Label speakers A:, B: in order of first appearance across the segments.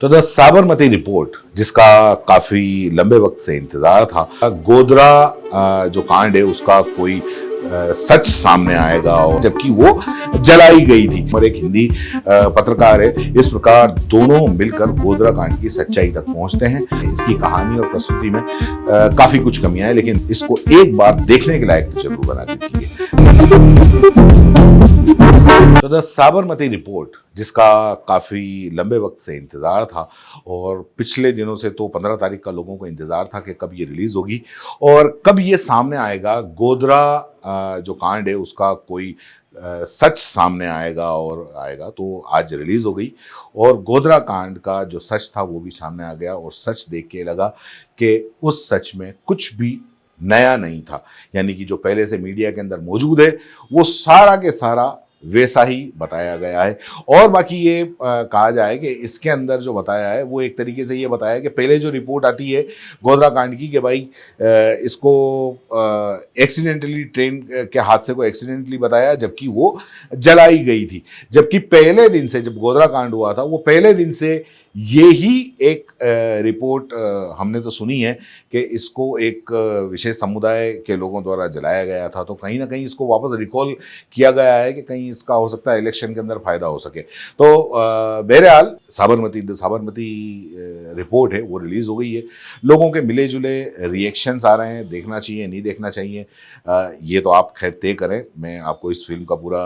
A: तो the Sabarmati report, जिसका काफी लंबे वक्त से इंतजार था, गोधरा जो कांड है उसका कोई सच सामने आएगा, और जबकि वो जलाई गई थी। और एक हिंदी पत्रकार है। इस प्रकार दोनों मिलकर गोधरा कांड की सच्चाई तक पहुंचते हैं। इसकी कहानी और प्रस्तुति में काफी कुछ कमियां हैं, लेकिन इसको एक बार देखने के लायक तो जरूर बना देती है। तो द साबरमती रिपोर्ट, जिसका काफी लंबे वक्त से इंतजार था, और पिछले दिनों से तो 15 तारीख का लोगों को इंतजार था कि कब ये रिलीज होगी और कब ये सामने आएगा। गोधरा जो कांड है उसका कोई सच सामने आएगा, और आएगा तो आज रिलीज हो गई। और गोधरा कांड का जो सच था वो भी सामने आ गया, और सच देख के लगा कि उस सच में कुछ भी नया नहीं था। यानी कि जो पहले से मीडिया के अंदर मौजूद है वो सारा के सारा वैसा ही बताया गया है। और बाकी ये कहा जाए कि इसके अंदर जो बताया है वो एक तरीके से ये बताया है कि पहले जो रिपोर्ट आती है गोधरा कांड की कि भाई इसको एक्सीडेंटली, ट्रेन के हादसे को एक्सीडेंटली बताया, जबकि वो जलाई गई थी। जबकि पहले दिन से, जब गोधरा कांड हुआ था, वो पहले दिन से ये ही एक रिपोर्ट हमने तो सुनी है कि इसको एक विशेष समुदाय के लोगों द्वारा जलाया गया था। तो कहीं ना कहीं इसको वापस रिकॉल किया गया है कि कहीं इसका हो सकता है इलेक्शन के अंदर फायदा हो सके। तो बहरहाल साबरमती रिपोर्ट है वो रिलीज हो गई है। लोगों के मिले जुले रिएक्शंस आ रहे हैं। देखना चाहिए, नहीं देखना चाहिए, ये तो आप खैर तय करें। मैं आपको इस फिल्म का पूरा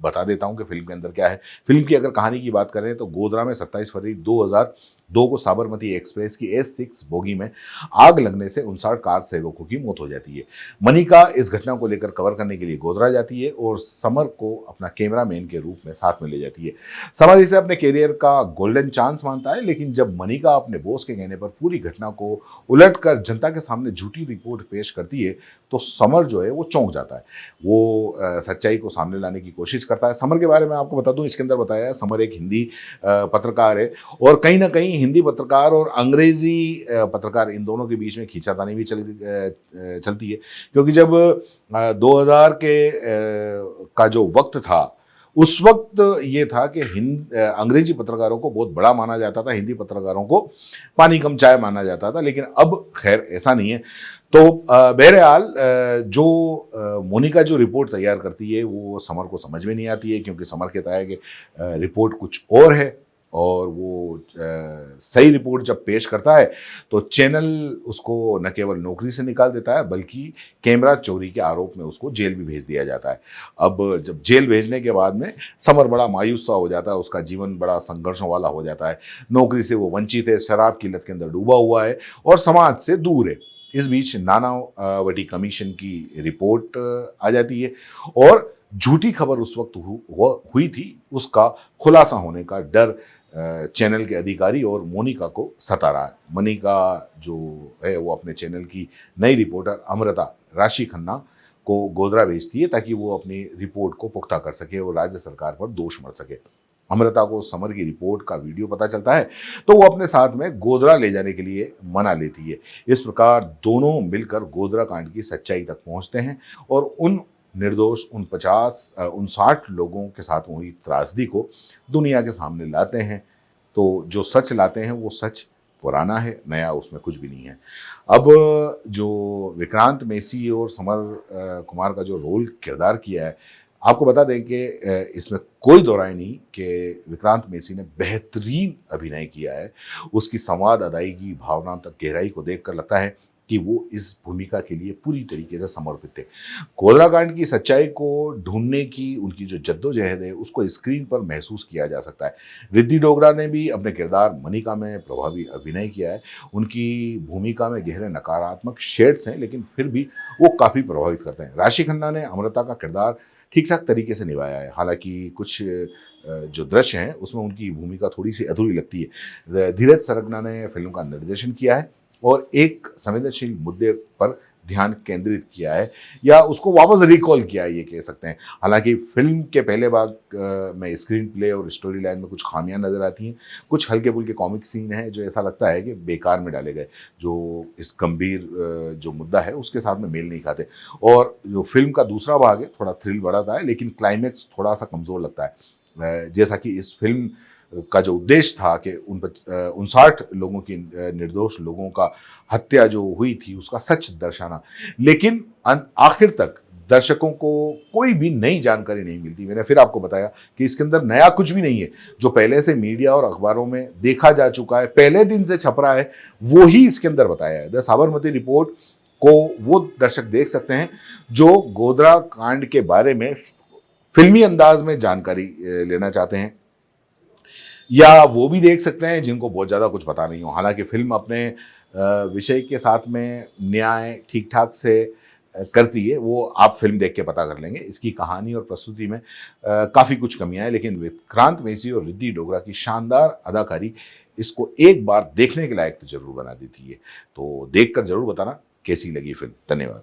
A: बता देता हूं कि फिल्म के अंदर क्या है। फिल्म की अगर कहानी की बात करें तो गोधरा में 27 फरवरी 2002 को साबरमती एक्सप्रेस की S6 बोगी में आग लगने से 59 कार सेवकों की मौत हो जाती है। मनिका इस घटना को लेकर कवर करने के लिए गोधरा जाती है और समर को अपना कैमरामैन के रूप में साथ में ले जाती है। समर इसे अपने कैरियर का गोल्डन चांस मानता है, लेकिन जब मनिका अपने बॉस के कहने पर पूरी घटना को उलटकर जनता के सामने झूठी रिपोर्ट पेश करती है तो समर जो है वो चौंक जाता है। वो सच्चाई को सामने लाने की कोशिश करता है। समर के बारे में आपको बता दूं, इसके अंदर बताया है समर एक हिंदी पत्रकार है, और कहीं ना कहीं हिंदी पत्रकार और अंग्रेजी पत्रकार, इन दोनों के बीच में खींचातानी भी चलती है। क्योंकि जब 2000 के का जो वक्त था, उस वक्त ये था कि अंग्रेजी पत्रकारों को बहुत बड़ा माना जाता था, हिंदी पत्रकारों को पानी कम चाय माना जाता था। लेकिन अब खैर ऐसा नहीं है। तो बहरहाल जो मोनिका जो रिपोर्ट तैयार करती है वो समर को समझ में नहीं आती है, क्योंकि समर कहता है कि रिपोर्ट कुछ और है, और वो सही रिपोर्ट जब पेश करता है तो चैनल उसको न केवल नौकरी से निकाल देता है बल्कि कैमरा चोरी के आरोप में उसको जेल भी भेज दिया जाता है। अब जब जेल भेजने के बाद में समर बड़ा मायूस सा हो जाता है, उसका जीवन बड़ा संघर्षों वाला हो जाता है। नौकरी से वो वंचित है, शराब की लत के अंदर डूबा हुआ है और समाज से दूर है। इस बीच नानावटी कमीशन की रिपोर्ट आ जाती है, और झूठी खबर उस वक्त हुई थी, उसका खुलासा होने का डर चैनल के अधिकारी और मोनिका को सता रहा है। मोनिका जो है वो अपने चैनल की नई रिपोर्टर अमृता राशि खन्ना को गोधरा भेजती है ताकि वो अपनी रिपोर्ट को पुख्ता कर सके और राज्य सरकार पर दोष मढ़ सके। अमृता को समर की रिपोर्ट का वीडियो पता चलता है तो वो अपने साथ में गोधरा ले जाने के लिए मना लेती है। इस प्रकार दोनों मिलकर गोधरा कांड की सच्चाई तक पहुंचते हैं और उन निर्दोष 59 लोगों के साथ हुई त्रासदी को दुनिया के सामने लाते हैं। तो जो सच लाते हैं वो सच पुराना है, नया उसमें कुछ भी नहीं है। अब जो विक्रांत मैसी और समर कुमार का जो रोल किरदार किया है, आपको बता दें कि इसमें कोई दो राय नहीं कि विक्रांत मैसी ने बेहतरीन अभिनय किया है। उसकी संवाद अदायगी, भावना तक गहराई को देखकर लगता है कि वो इस भूमिका के लिए पूरी तरीके से समर्पित थे। गोधरा कांड की सच्चाई को ढूंढने की उनकी जो जद्दोजहद है उसको स्क्रीन पर महसूस किया जा सकता है। रिद्धि डोगरा ने भी अपने किरदार मनिका में प्रभावी अभिनय किया है। उनकी भूमिका में गहरे नकारात्मक शेड्स हैं, लेकिन फिर भी वो काफ़ी प्रभावित करते हैं। राशि खन्ना ने अमृता का किरदार ठीक ठाक तरीके से निभाया है। हालांकि कुछ जो दृश्य हैं उसमें उनकी भूमिका थोड़ी सी अधूरी लगती है। धीरज सरगना ने फिल्म का निर्देशन किया है और एक संवेदनशील मुद्दे पर ध्यान केंद्रित किया है, या उसको वापस रिकॉल किया है, ये कह सकते हैं। हालांकि फिल्म के पहले भाग में स्क्रीन प्ले और स्टोरी लाइन में कुछ खामियां नजर आती हैं। कुछ हल्के फुल्के कॉमिक सीन हैं जो ऐसा लगता है कि बेकार में डाले गए, जो इस गंभीर जो मुद्दा है उसके साथ में मेल नहीं खाते। और जो फिल्म का दूसरा भाग है थोड़ा थ्रिल बढ़ाता है, लेकिन क्लाइमैक्स थोड़ा सा कमज़ोर लगता है। जैसा कि इस फिल्म का जो उद्देश्य था कि उन 59 लोगों की निर्दोष लोगों का हत्या जो हुई थी उसका सच दर्शाना, लेकिन आखिर तक दर्शकों को कोई भी नई जानकारी नहीं मिलती। मैंने फिर आपको बताया कि इसके अंदर नया कुछ भी नहीं है, जो पहले से मीडिया और अखबारों में देखा जा चुका है, पहले दिन से छप रहा है, वो ही इसके अंदर बताया है। द साबरमती रिपोर्ट को वो दर्शक देख सकते हैं जो गोधरा कांड के बारे में फिल्मी अंदाज में जानकारी लेना चाहते हैं, या वो भी देख सकते हैं जिनको बहुत ज़्यादा कुछ पता नहीं हो। हालांकि फिल्म अपने विषय के साथ में न्याय ठीक ठाक से करती है, वो आप फिल्म देख के पता कर लेंगे। इसकी कहानी और प्रस्तुति में काफ़ी कुछ कमियां हैं, लेकिन विक्रांत मैसी और रिद्धि डोगरा की शानदार अदाकारी इसको एक बार देखने के लायक तो जरूर बना देती है। तो देखकर जरूर बताना कैसी लगी फिल्म। धन्यवाद।